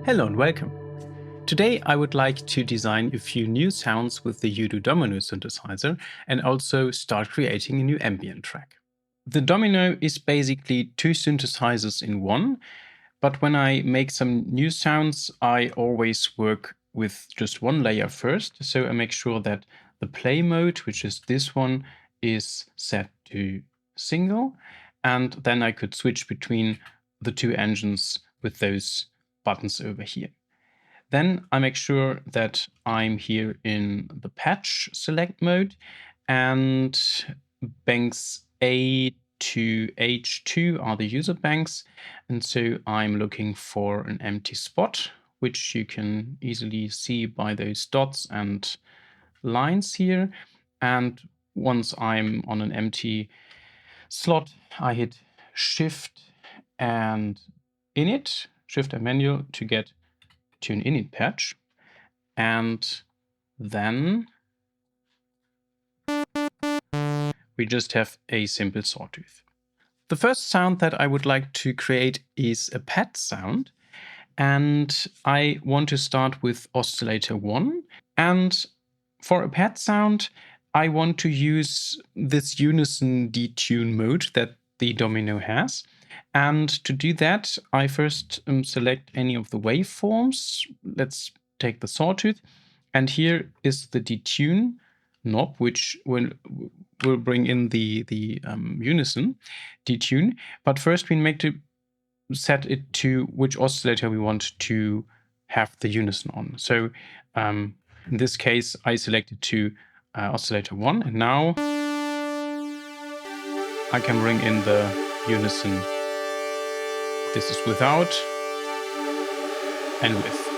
Hello and welcome. Today I would like to design a few new sounds with the UDO DMNO synthesizer and also start creating a new ambient track. The Domino is basically two synthesizers in one, but when I make some new sounds, I always work with just one layer first. So I make sure that the play mode, which is this one, is set to single, and then I could switch between the two engines with those buttons over here. Then I make sure that I'm here in the patch select mode, and banks A to H2 are the user banks. And so I'm looking for an empty spot, which you can easily see by those dots and lines here. And once I'm on an empty slot, I hit Shift and Init, Shift and Manual to get to an init patch, and then we just have a simple sawtooth. The first sound that I would like to create is a pad sound, and I want to start with oscillator 1. And for a pad sound, I want to use this unison detune mode that the Domino has. And to do that, I first select any of the waveforms. Let's take the sawtooth. And here is the detune knob, which will bring in the unison detune. But first we make to set it to which oscillator we want to have the unison on. So in this case, I selected to oscillator 1, and now I can bring in the unison. This is without and with.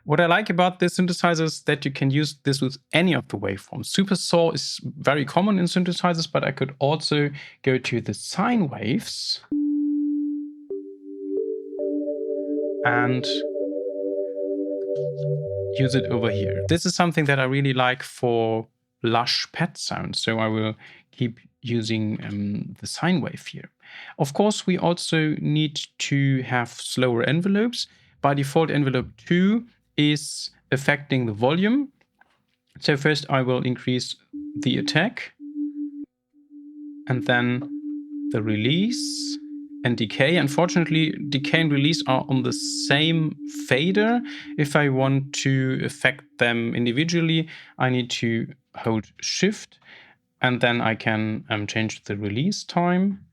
What I like about this synthesizer is that you can use this with any of the waveforms. Super saw is very common in synthesizers, but I could also go to the sine waves and use it over here. This is something that I really like for lush pad sounds, so I will keep using the sine wave here. Of course, we also need to have slower envelopes. By default, envelope 2 is affecting the volume. So first I will increase the attack, and then the release and decay. Unfortunately, decay and release are on the same fader. If I want to affect them individually, I need to hold Shift, and then I can change the release time.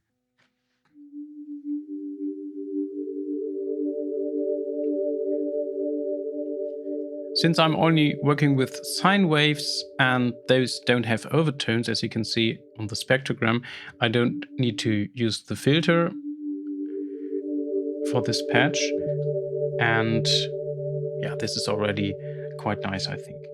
Since I'm only working with sine waves and those don't have overtones, as you can see on the spectrogram, I don't need to use the filter for this patch. And yeah, this is already quite nice, I think.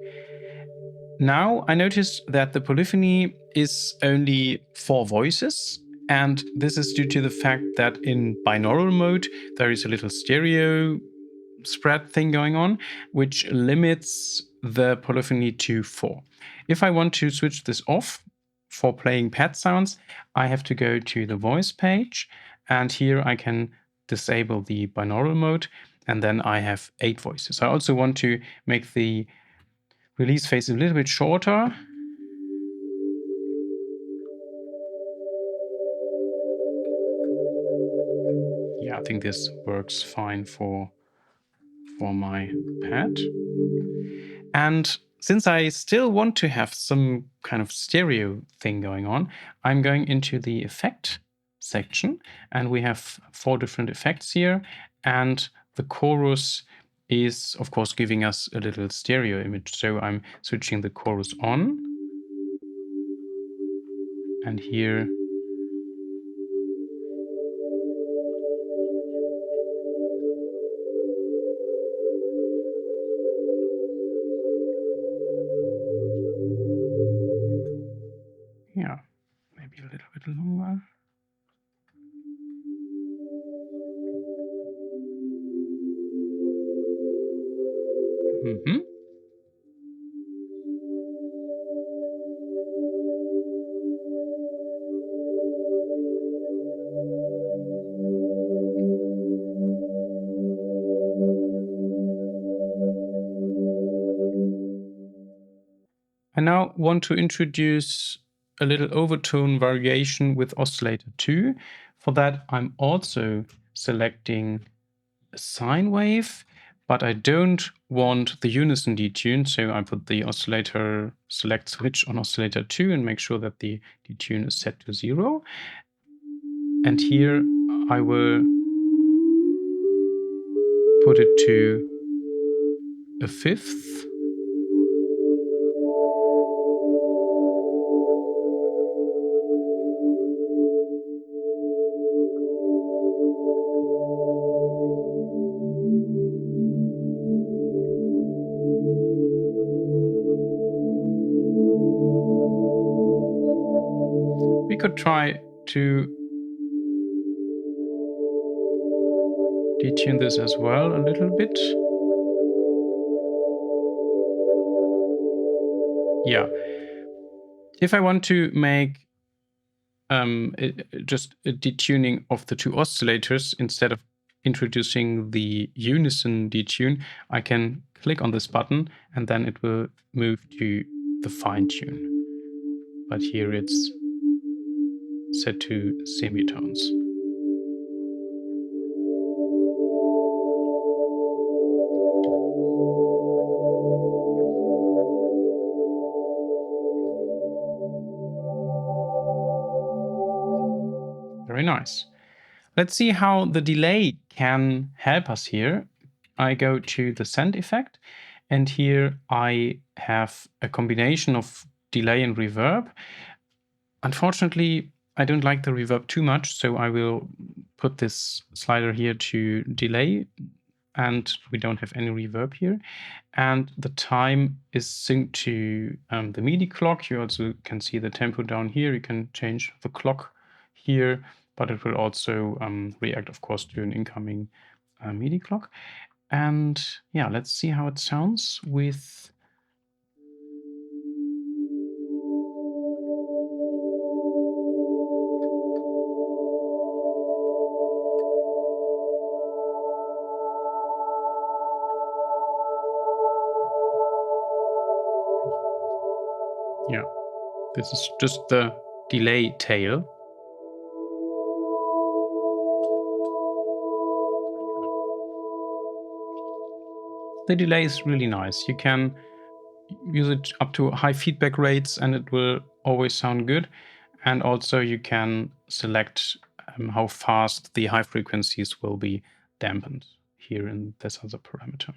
Now I noticed that the polyphony is only 4 voices, and this is due to the fact that in binaural mode there is a little stereo spread thing going on, which limits the polyphony to 4. If I want to switch this off for playing pad sounds, I have to go to the voice page, and here I can disable the binaural mode, and then I have 8 voices. I also want to make the release phase a little bit shorter. Yeah, I think this works fine for my pad. And since I still want to have some kind of stereo thing going on, I'm going into the effect section, and we have 4 different effects here, and the chorus is of course giving us a little stereo image. So I'm switching the chorus on, and here yeah, maybe a little bit longer. I now want to introduce a little overtone variation with oscillator 2. For that, I'm also selecting a sine wave, but I don't want the unison detune, so I put the oscillator select switch on oscillator 2 and make sure that the detune is set to 0. And here I will put it to a fifth. We could try to detune this as well a little bit. Yeah. If I want to make just a detuning of the two oscillators instead of introducing the unison detune, I can click on this button and then it will move to the fine tune. But here it's set to semitones. Very nice. Let's see how the delay can help us here. I go to the send effect, and here I have a combination of delay and reverb. Unfortunately, I don't like the reverb too much, so I will put this slider here to delay, and we don't have any reverb here. And the time is synced to the MIDI clock. You also can see the tempo down here. You can change the clock here, but it will also react, of course, to an incoming MIDI clock. And yeah, let's see how it sounds with yeah, this is just the delay tail. The delay is really nice. You can use it up to high feedback rates and it will always sound good. And also you can select how fast the high frequencies will be dampened here in this other parameter.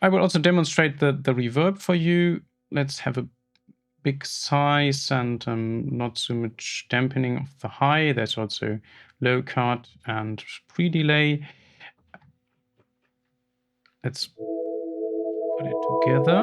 I will also demonstrate the reverb for you. Let's have a big size and not so much dampening of the high. There's also low cut and pre-delay. Let's put it together.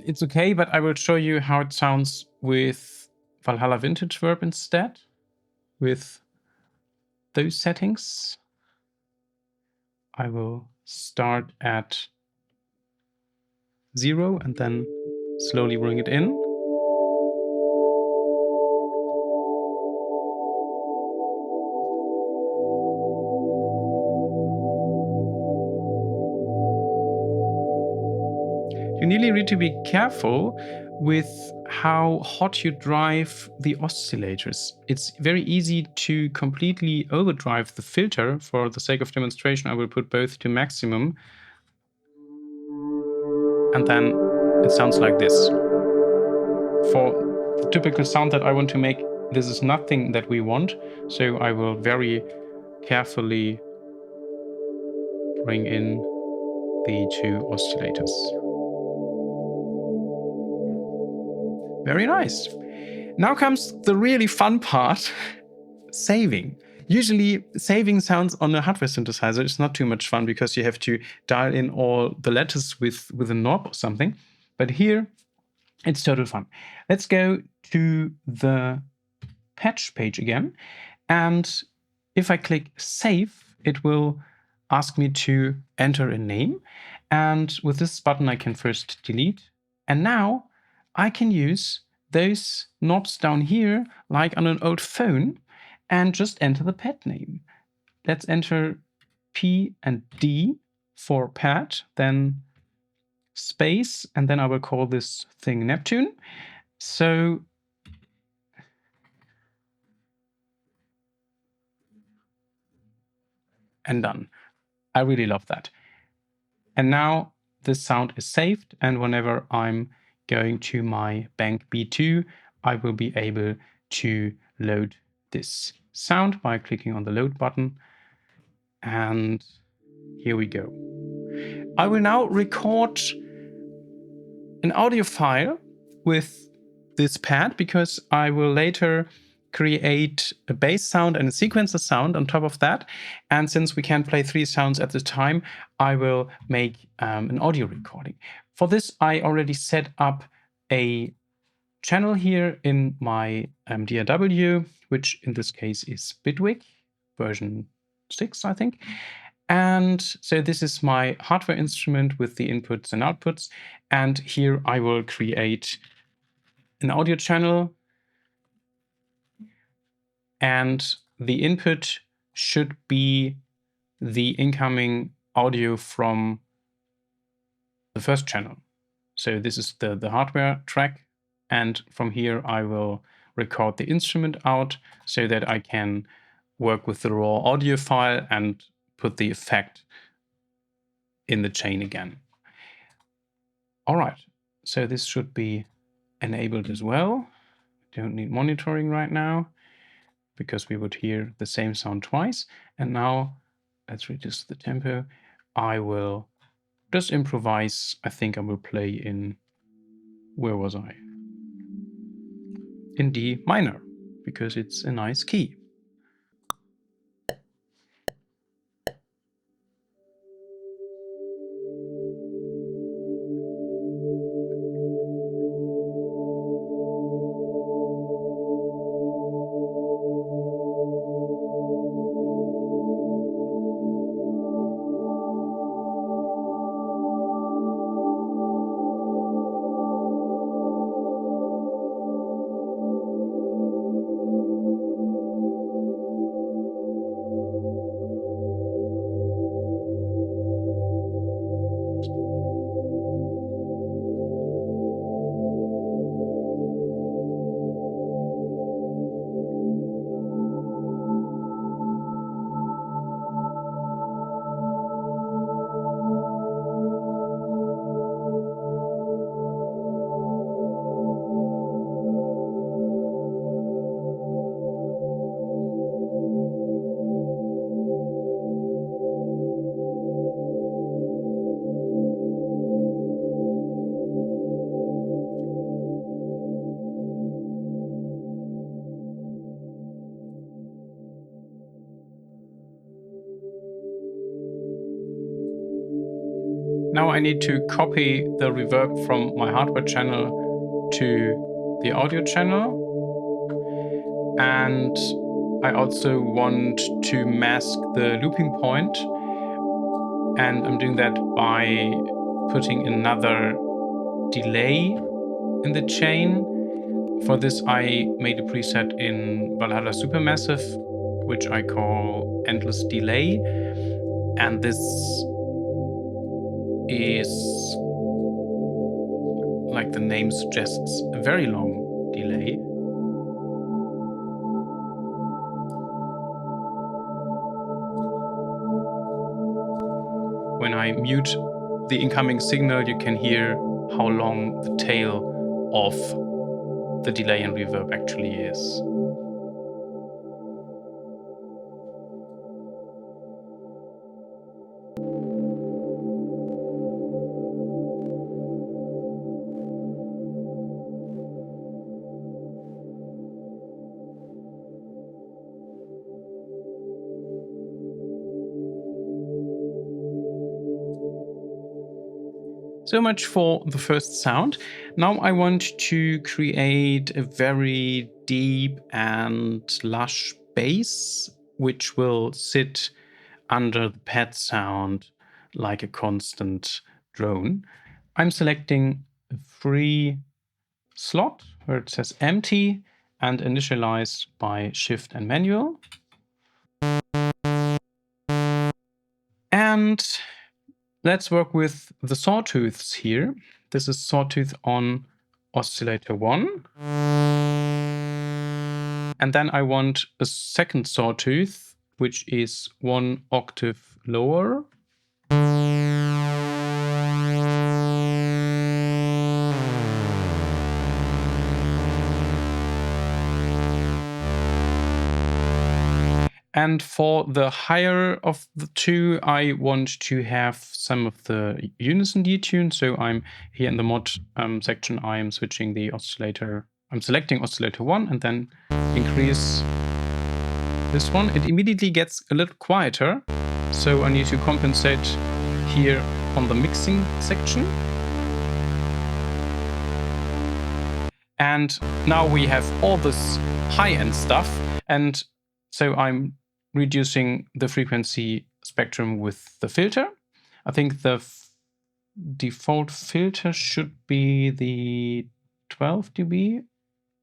It's okay, but I will show you how it sounds with Valhalla Vintage Verb instead, with those settings. I will start at 0 and then slowly bring it in. You really need to be careful with how hot you drive the oscillators. It's very easy to completely overdrive the filter. For the sake of demonstration, I will put both to maximum. And then it sounds like this. For the typical sound that I want to make, this is nothing that we want. So I will very carefully bring in the two oscillators. Very nice. Now comes the really fun part, saving. Usually saving sounds on a hardware synthesizer is not too much fun because you have to dial in all the letters with a knob or something. But here it's total fun. Let's go to the patch page again. And if I click save, it will ask me to enter a name. And with this button, I can first delete. And now I can use those knobs down here, like on an old phone, and just enter the pad name. Let's enter P and D for pad, then space, and then I will call this thing Neptune. So and done. I really love that. And now this sound is saved, and whenever I'm going to my bank B2, I will be able to load this sound by clicking on the load button. And here we go. I will now record an audio file with this pad because I will later create a bass sound and a sequencer sound on top of that. And since we can't play 3 sounds at the time, I will make an audio recording. For this, I already set up a channel here in my DAW, which in this case is Bitwig version 6, I think. And so this is my hardware instrument with the inputs and outputs. And here I will create an audio channel. And the input should be the incoming audio from the first channel. So this is the hardware track. And from here, I will record the instrument out so that I can work with the raw audio file and put the effect in the chain again. All right, so this should be enabled as well. Don't need monitoring right now because we would hear the same sound twice. And now let's reduce the tempo. I will just improvise. I think I will play in, where was I? In D minor, because it's a nice key. Now I need to copy the reverb from my hardware channel to the audio channel. And I also want to mask the looping point. And I'm doing that by putting another delay in the chain. For this, I made a preset in Valhalla Supermassive, which I call Endless Delay. And this is, like the name suggests, a very long delay. When I mute the incoming signal, you can hear how long the tail of the delay and reverb actually is. So much for the first sound. Now I want to create a very deep and lush bass, which will sit under the pad sound like a constant drone, I'm selecting a free slot where it says empty and initialized by shift and manual. And let's work with the sawtooths here. This is sawtooth on oscillator 1. And then I want a second sawtooth, which is 1 octave lower. And for the higher of the two, I want to have some of the unison detune. So I'm here in the mod section, I am switching the oscillator. I'm selecting oscillator 1 and then increase this one. It immediately gets a little quieter. So I need to compensate here on the mixing section. And now we have all this high-end stuff. And so I'm reducing the frequency spectrum with the filter. I think the default filter should be the 12 dB,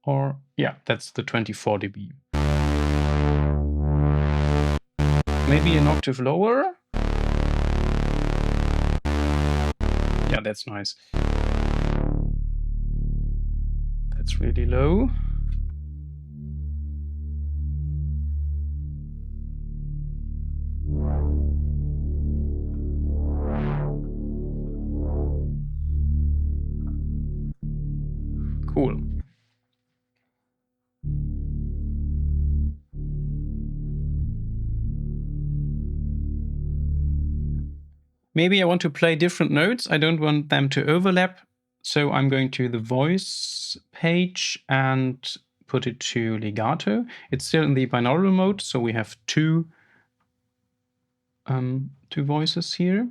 or yeah, that's the 24 dB. Maybe an octave lower. Yeah, that's nice. That's really low. Cool. Maybe I want to play different notes. I don't want them to overlap. So I'm going to the voice page and put it to legato. It's still in the binaural mode, so we have two voices here.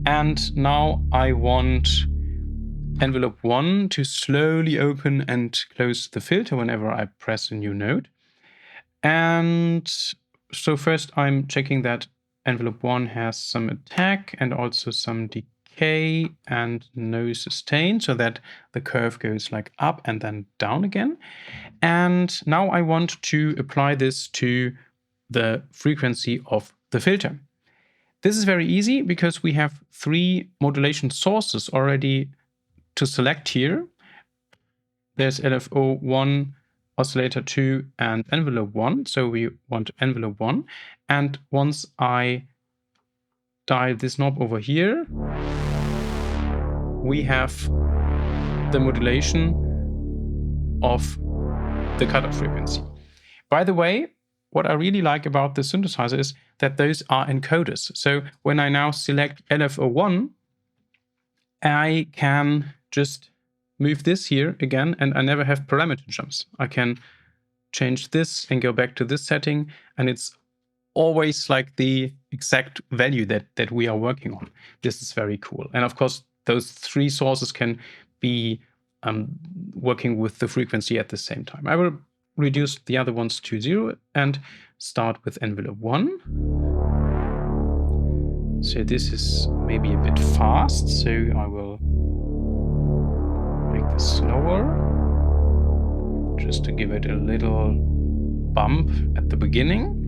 And now I want envelope 1 to slowly open and close the filter whenever I press a new note. And so first I'm checking that envelope 1 has some attack and also some decay and no sustain, so that the curve goes like up and then down again. And now I want to apply this to the frequency of the filter. This is very easy because we have 3 modulation sources already to select here. There's LFO 1, oscillator 2, and envelope 1. So we want envelope 1. And once I dial this knob over here, we have the modulation of the cutoff frequency. By the way, what I really like about the synthesizer is that those are encoders. So when I now select LFO1, I can just move this here again, and I never have parameter jumps. I can change this and go back to this setting, and it's always like the exact value that we are working on. This is very cool. And of course, those 3 sources can be working with the frequency at the same time. I will reduce the other ones to 0 and start with envelope 1. So this is maybe a bit fast, so I will make this slower, just to give it a little bump at the beginning.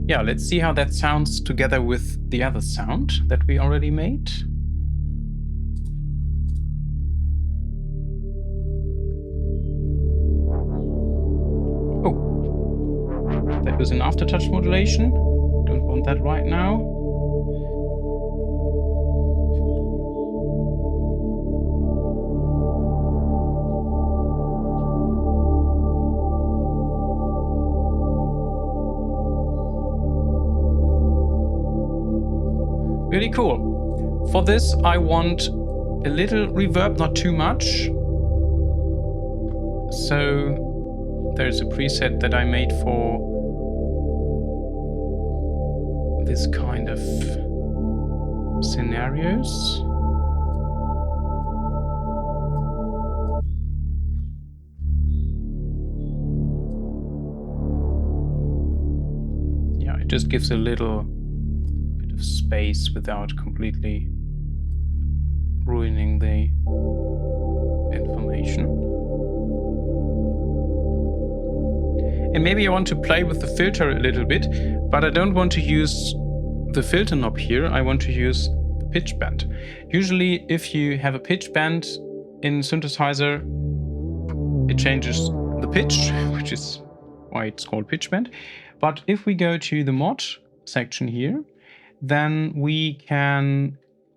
Yeah, let's see how that sounds together with the other sound that we already made. Oh, that was an aftertouch modulation. Don't want that right now. Really cool. For this, I want a little reverb, not too much. So there's a preset that I made for this kind of scenarios. Yeah, it just gives a little bit of space without completely ruining the information. And maybe I want to play with the filter a little bit, but I don't want to use the filter knob here. I want to use the pitch bend. Usually, if you have a pitch bend in synthesizer, it changes the pitch, which is why it's called pitch bend. But if we go to the mod section here, then we can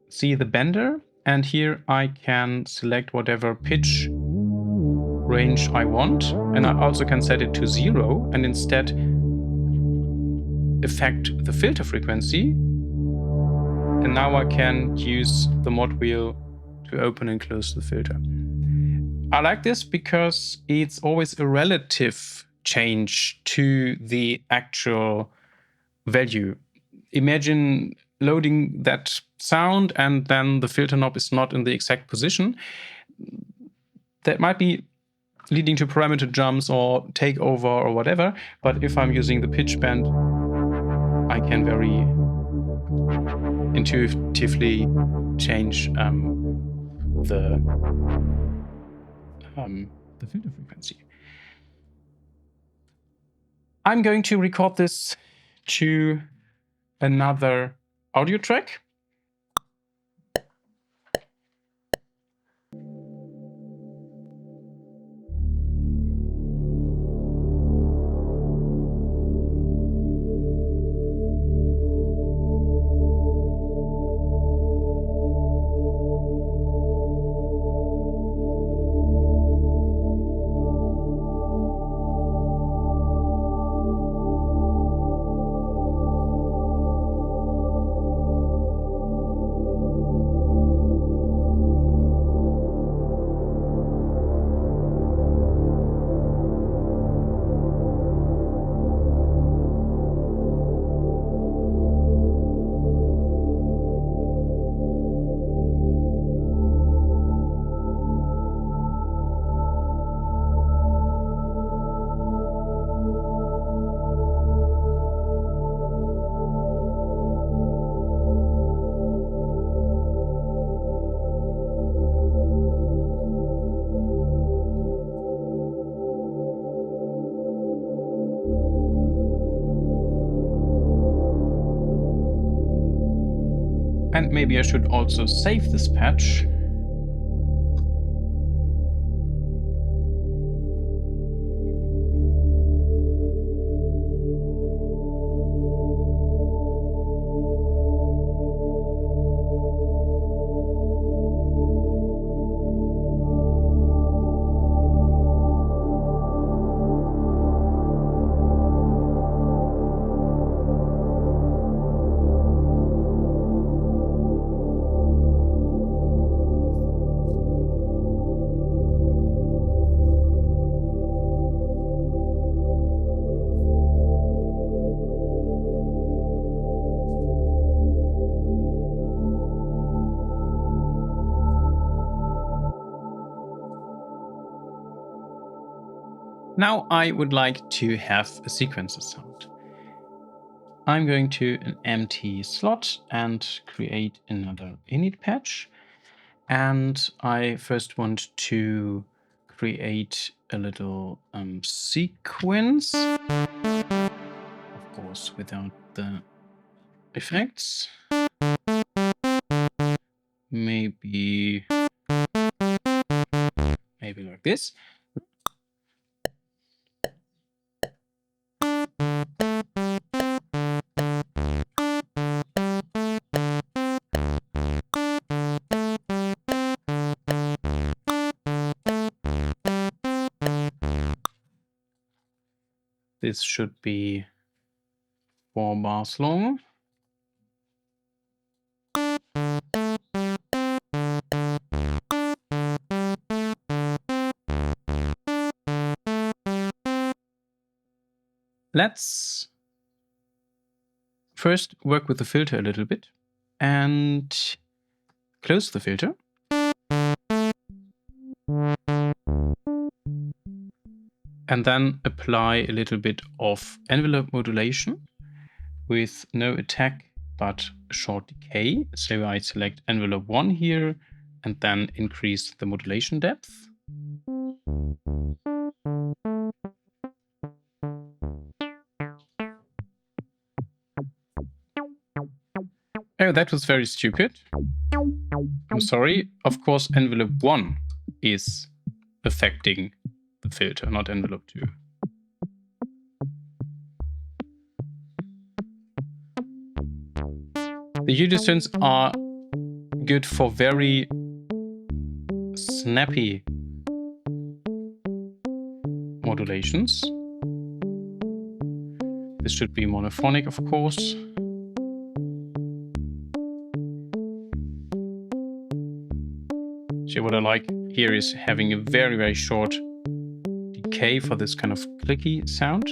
see the bender, and here I can select whatever pitch range I want, and I also can set it to 0 and instead affect the filter frequency. And now I can use the mod wheel to open and close the filter. I like this because it's always a relative change to the actual value. Imagine loading that sound and then the filter knob is not in the exact position. That might be leading to parameter jumps or takeover or whatever, but if I'm using the pitch bend, I can very intuitively change the filter frequency. I'm going to record this to another audio track. And maybe I should also save this patch. Now I would like to have a sequencer sound. I'm going to an empty slot and create another init patch. And I first want to create a little sequence, of course, without the effects. Maybe like this. This should be 4 bars long. Let's first work with the filter a little bit and close the filter. And then apply a little bit of envelope modulation with no attack, but a short decay. So I select envelope 1 here and then increase the modulation depth. Oh, that was very stupid. I'm sorry. Of course, envelope 1 is affecting the filter, not envelope 2. The UDO synths are good for very snappy modulations. This should be monophonic, of course. So what I like here is having a very, very short decay for this kind of clicky sound.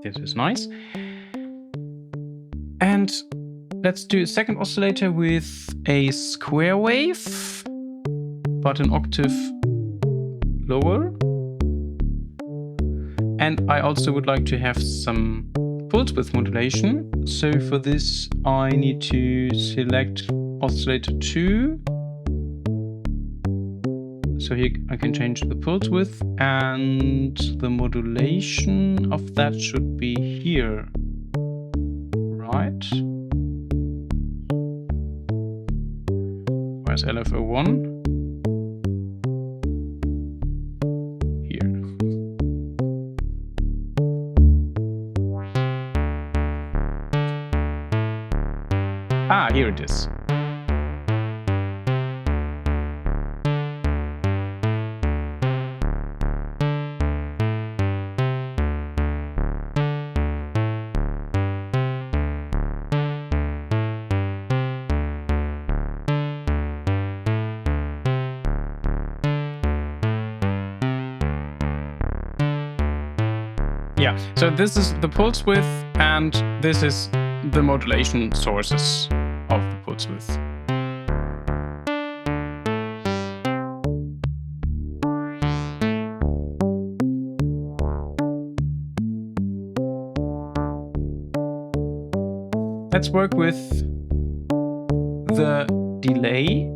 This is nice. And let's do a second oscillator with a square wave, but an octave lower. And I also would like to have some pulse width modulation. So for this, I need to select oscillator 2. So here I can change the pulse width, and the modulation of that should be here, right? Where's LFO1? Ah, here it is. Yeah, so this is the pulse width, and this is the modulation sources of the pulse width. Let's work with the delay.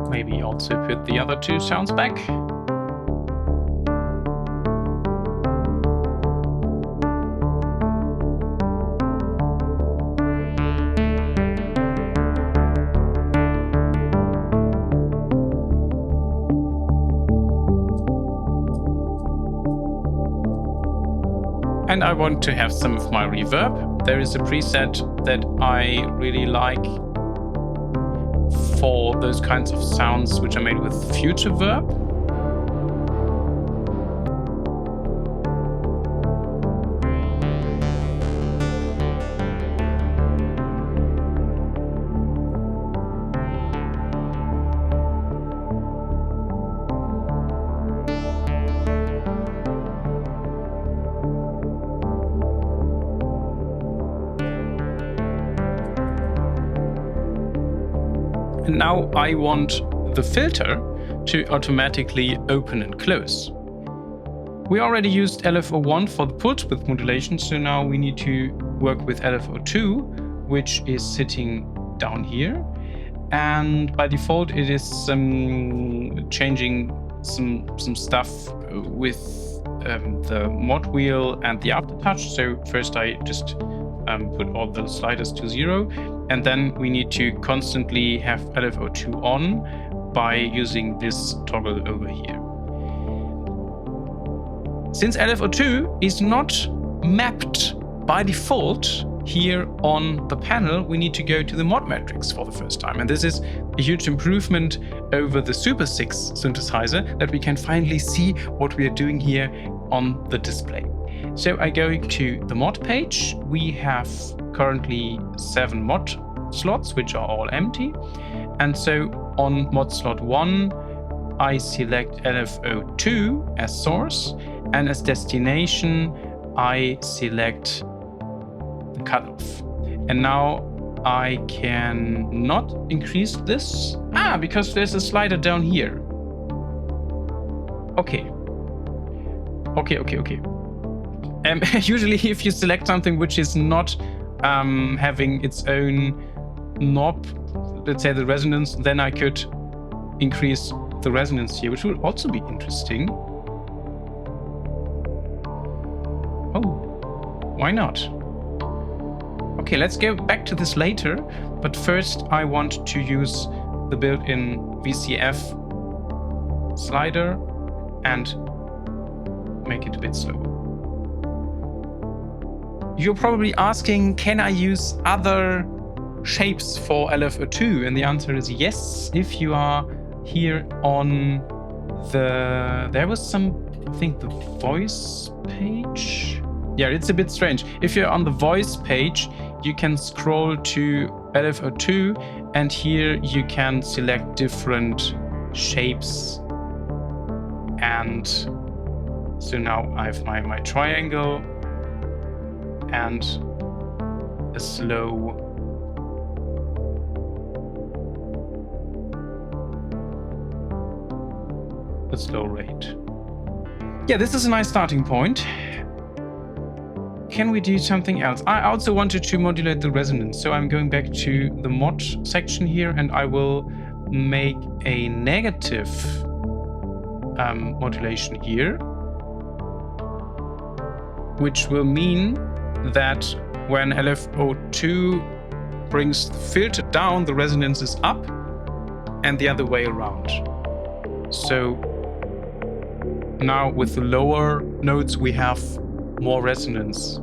Maybe also put the other two sounds back. And I want to have some of my reverb. There is a preset that I really like for those kinds of sounds which are made with future verb. And now I want the filter to automatically open and close. We already used LFO1 for the pulse width modulation, so now we need to work with LFO2, which is sitting down here. And by default, it is changing some stuff with the mod wheel and the aftertouch. So first I just put all the sliders to 0. And then we need to constantly have LFO2 on by using this toggle over here. Since LFO2 is not mapped by default here on the panel, we need to go to the mod matrix for the first time. And this is a huge improvement over the Super 6 synthesizer, that we can finally see what we are doing here on the display. So I go to the mod page. We have currently 7 mod slots, which are all empty. And so on mod slot 1, I select LFO2 as source, and as destination, I select the cutoff. And now I can not increase this. Because there's a slider down here. Okay. Usually if you select something which is not having its own knob, let's say the resonance, then I could increase the resonance here, which will also be interesting. Oh, why not? Okay, let's go back to this later, but first I want to use the built-in VCF slider and make it a bit slower. You're probably asking, can I use other shapes for LFO2? And the answer is yes. If you are here on there was some, I think, the voice page. Yeah, it's a bit strange. If you're on the voice page, you can scroll to LFO2, and here you can select different shapes. And so now I have my triangle and a slow rate. Yeah, this is a nice starting point. Can we do something else? I also wanted to modulate the resonance, so I'm going back to the mod section here, and I will make a negative modulation here, which will mean that when LFO2 brings the filter down, the resonance is up, and the other way around. So now with the lower notes we have more resonance.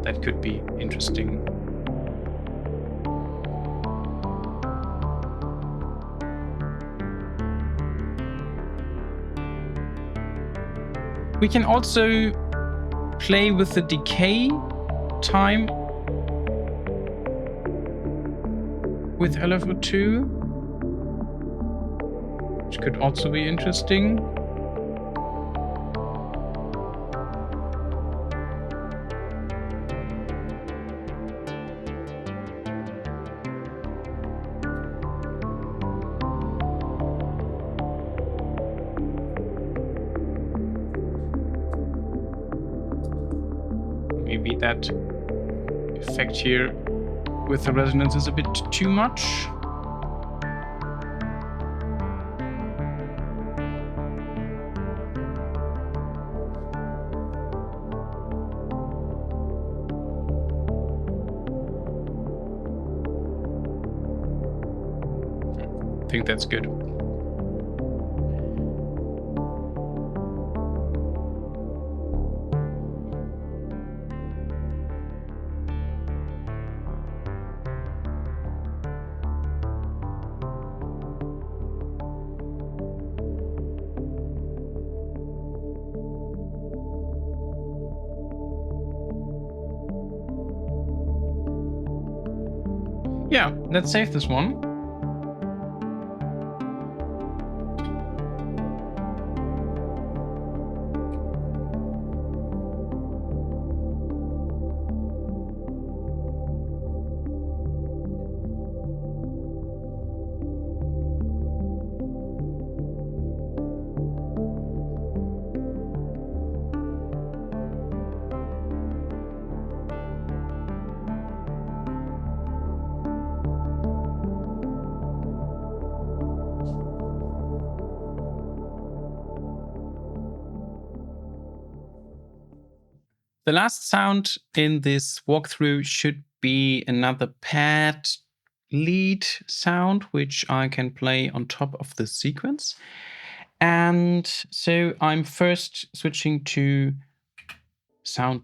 That could be interesting. We can also play with the decay time with LFO2, which could also be interesting. Maybe that effect here with the resonance is a bit too much. I think that's good. Yeah, let's save this one. The last sound in this walkthrough should be another pad lead sound, which I can play on top of the sequence. And so I'm first switching to sound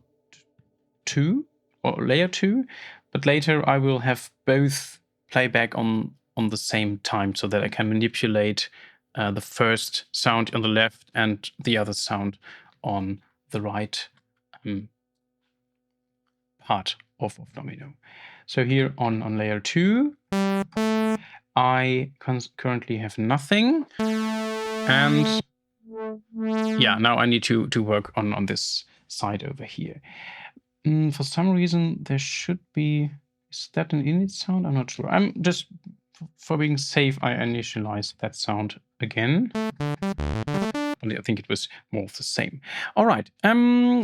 2 or layer 2, but later I will have both playback on the same time so that I can manipulate the first sound on the left and the other sound on the right part of Domino. So here on layer 2, I currently have nothing. And yeah, now I need to work on this side over here. For some reason, there should be... Is that an init sound? I'm not sure. I'm just, for being safe, I initialized that sound again. I think it was more of the same. All right.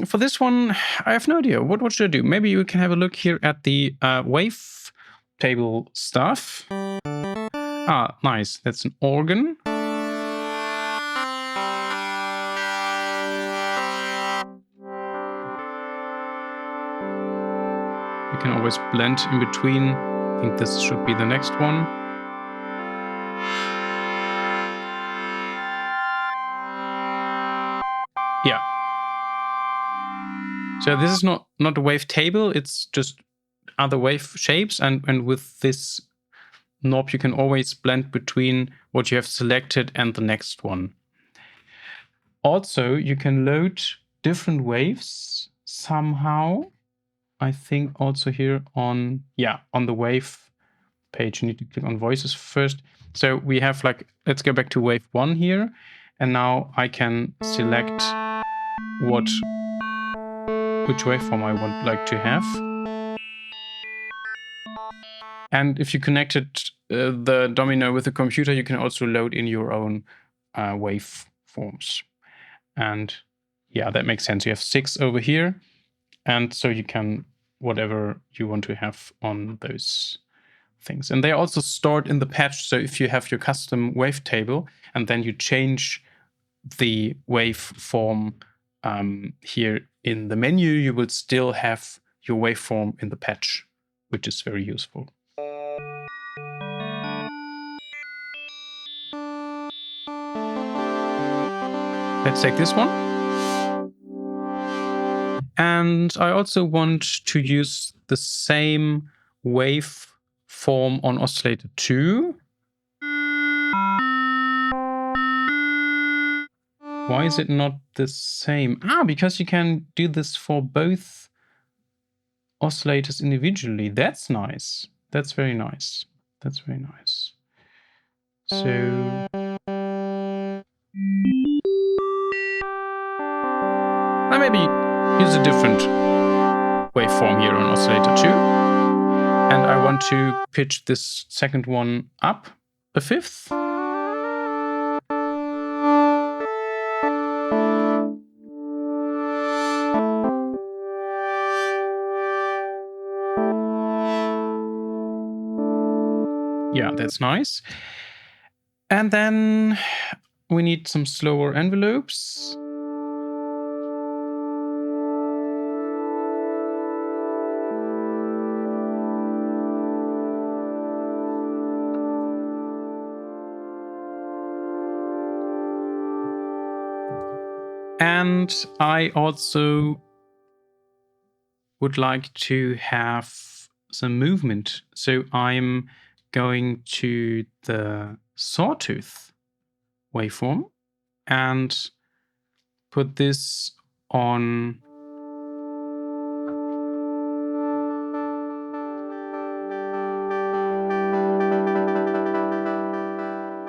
For this one, I have no idea. What should I do? Maybe you can have a look here at the wave table stuff. Ah, nice. That's an organ. You can always blend in between. I think this should be the next one. Yeah. So this is not a wave table, it's just other wave shapes, and with this knob you can always blend between what you have selected and the next one. Also, you can load different waves somehow. I think also here on the wave page, you need to click on voices first. So we have like, let's go back to wave 1 here, and now I can select which waveform I would like to have. And if you connected the Domino with the computer, you can also load in your own waveforms. And yeah, that makes sense. You have 6 over here, and so you can whatever you want to have on those things. And they are also stored in the patch. So if you have your custom wavetable and then you change the waveform here in the menu, you will still have your waveform in the patch, which is very useful. Let's take this one. And I also want to use the same waveform on oscillator 2. Why is it not the same? Because you can do this for both oscillators individually. That's nice. That's very nice. That's very nice. So I maybe use a different waveform here on oscillator 2. And I want to pitch this second one up a fifth. Yeah, that's nice. And then we need some slower envelopes. And I also would like to have some movement. So I'm going to the sawtooth waveform and put this on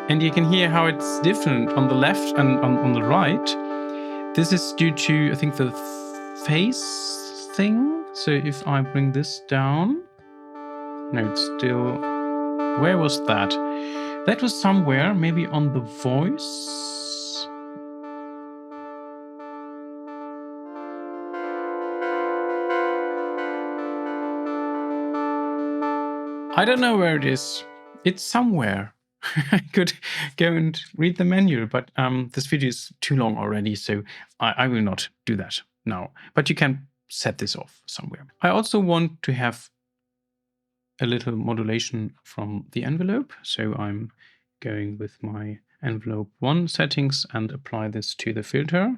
and you can hear how it's different on the left and on the right. This is due to, I think, the phase thing. So if I bring this down, no, it's still, where was that? That was somewhere, maybe on the voice. I don't know where it is. It's somewhere. I could go and read the menu, but this video is too long already, so I will not do that now. But you can set this off somewhere. I also want to have a little modulation from the envelope, so I'm going with my envelope 1 settings and apply this to the filter.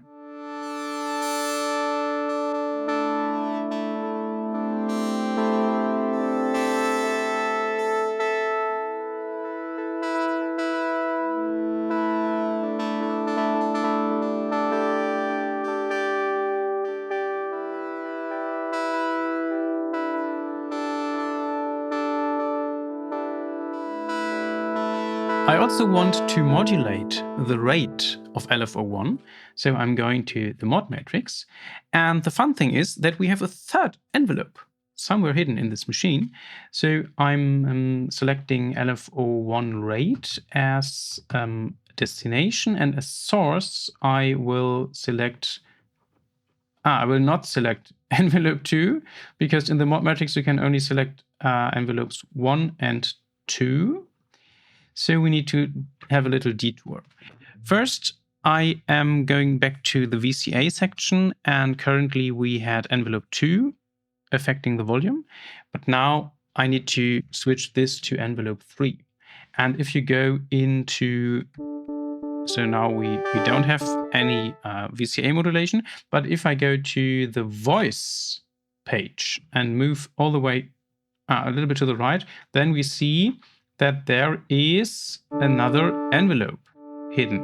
I also want to modulate the rate of LFO1, so I'm going to the mod matrix. And the fun thing is that we have a third envelope somewhere hidden in this machine. So I'm selecting LFO1 rate as destination, and as source I will select I will not select envelope 2, because in the mod matrix you can only select envelopes 1 and 2. So we need to have a little detour. First, I am going back to the VCA section, and currently we had envelope 2 affecting the volume, but now I need to switch this to envelope 3. And if you go into, so now we don't have any VCA modulation, but if I go to the voice page and move all the way a little bit to the right, then we see that there is another envelope hidden.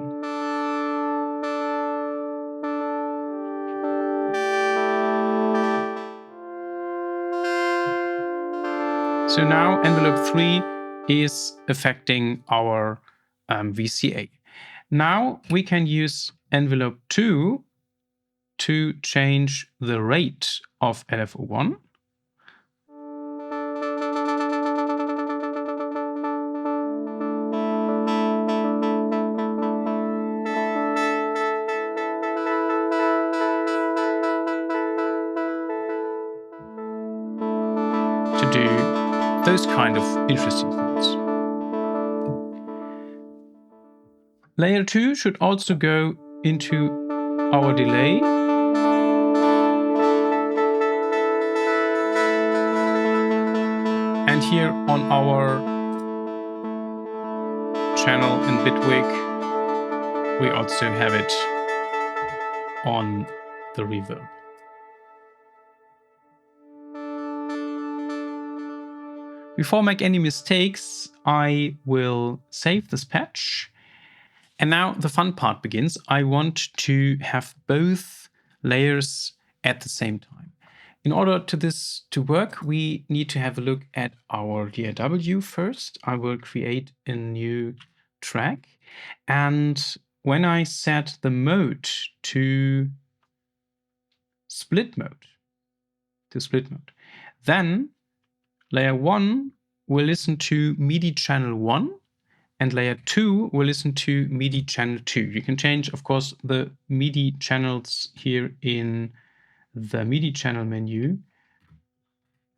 So now envelope 3 is affecting our VCA. Now we can use envelope 2 to change the rate of LFO1. To do those kind of interesting things. Layer 2 should also go into our delay. And here on our channel in Bitwig, we also have it on the reverb. Before I make any mistakes, I will save this patch. And now the fun part begins. I want to have both layers at the same time. In order to this to work, we need to have a look at our DAW first. I will create a new track. And when I set the mode to split mode, then layer 1 will listen to MIDI channel 1, and layer 2 will listen to MIDI channel 2. You can change, of course, the MIDI channels here in the MIDI channel menu.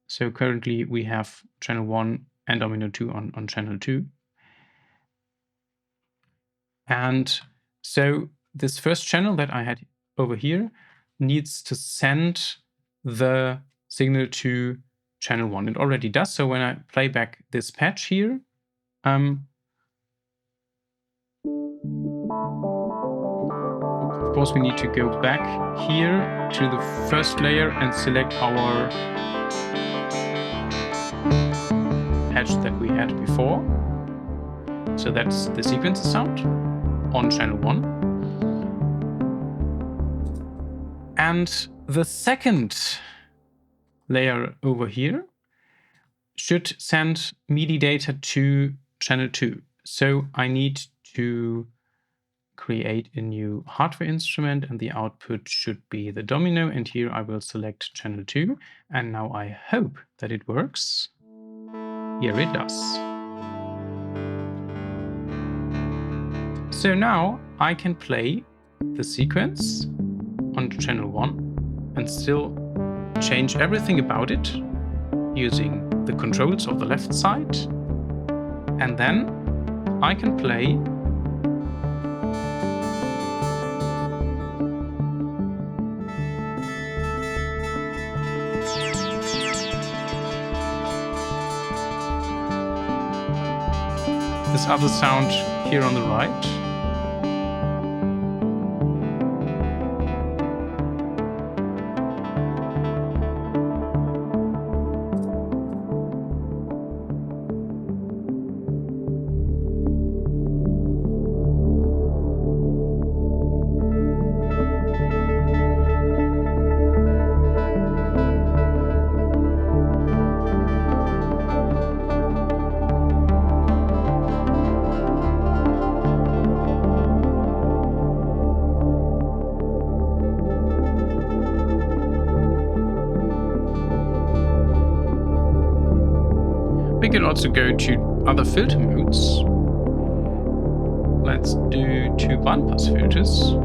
So currently we have channel 1 and domino 2 on channel 2. And so this first channel that I had over here needs to send the signal to channel 1. It already does. So when I play back this patch here, of course we need to go back here to the first layer and select our patch that we had before. So that's the sequencer sound on channel 1. And the second layer over here should send MIDI data to channel 2. So I need to create a new hardware instrument, and the output should be the domino, and here I will select channel 2, and now I hope that it works. Here it does. So now I can play the sequence on channel 1 and still change everything about it using the controls of the left side, and then I can play this other sound here on the right. we can also go to other filter modes. Let's do 2 bandpass filters.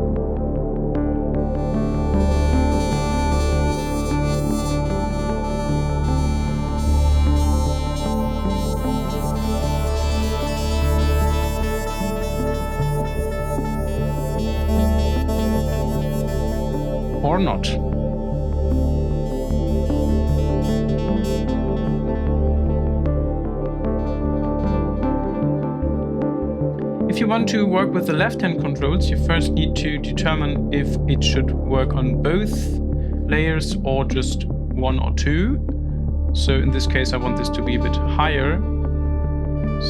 Or not. If you want to work with the left-hand controls, you first need to determine if it should work on both layers or just 1 or 2. So in this case, I want this to be a bit higher.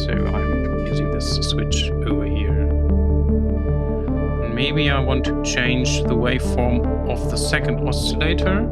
So I'm using this switch over here. And maybe I want to change the waveform of the second oscillator.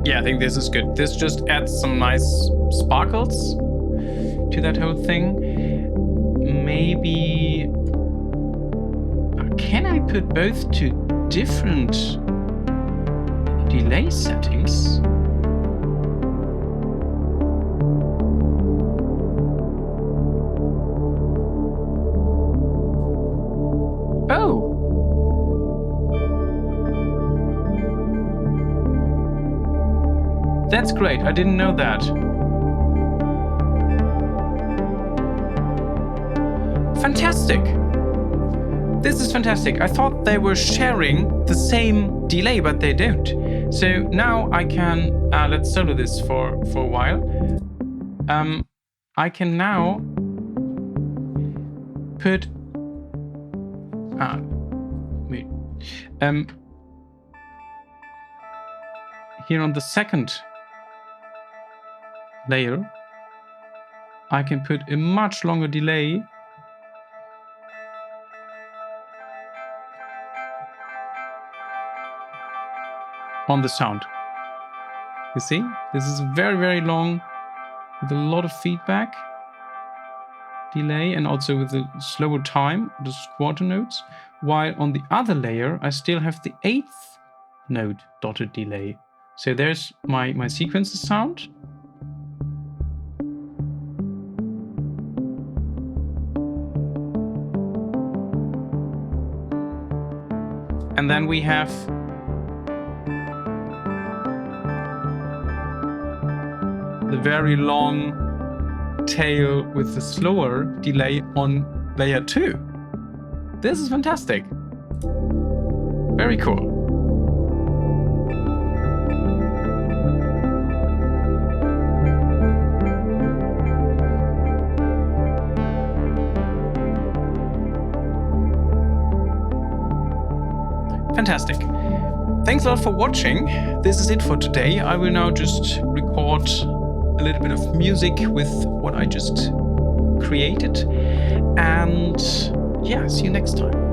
Yeah, I think this is good. This just adds some nice sparkles to that whole thing. Maybe... Can I put both to different delay settings? Oh! That's great, I didn't know that. Fantastic! This is fantastic. I thought they were sharing the same delay, but they don't. So now I can, let's solo this for a while. I can now put, wait, here on the second layer, I can put a much longer delay on the sound. You see, this is very, very long with a lot of feedback, delay, and also with a slower time, the quarter notes, while on the other layer, I still have the 8th note dotted delay. So there's my sequencer sound. And then we have the very long tail with the slower delay on layer 2. This is fantastic. Very cool. Fantastic. Thanks a lot for watching. This is it for today. I will now just record a little bit of music with what I just created. And yeah, see you next time.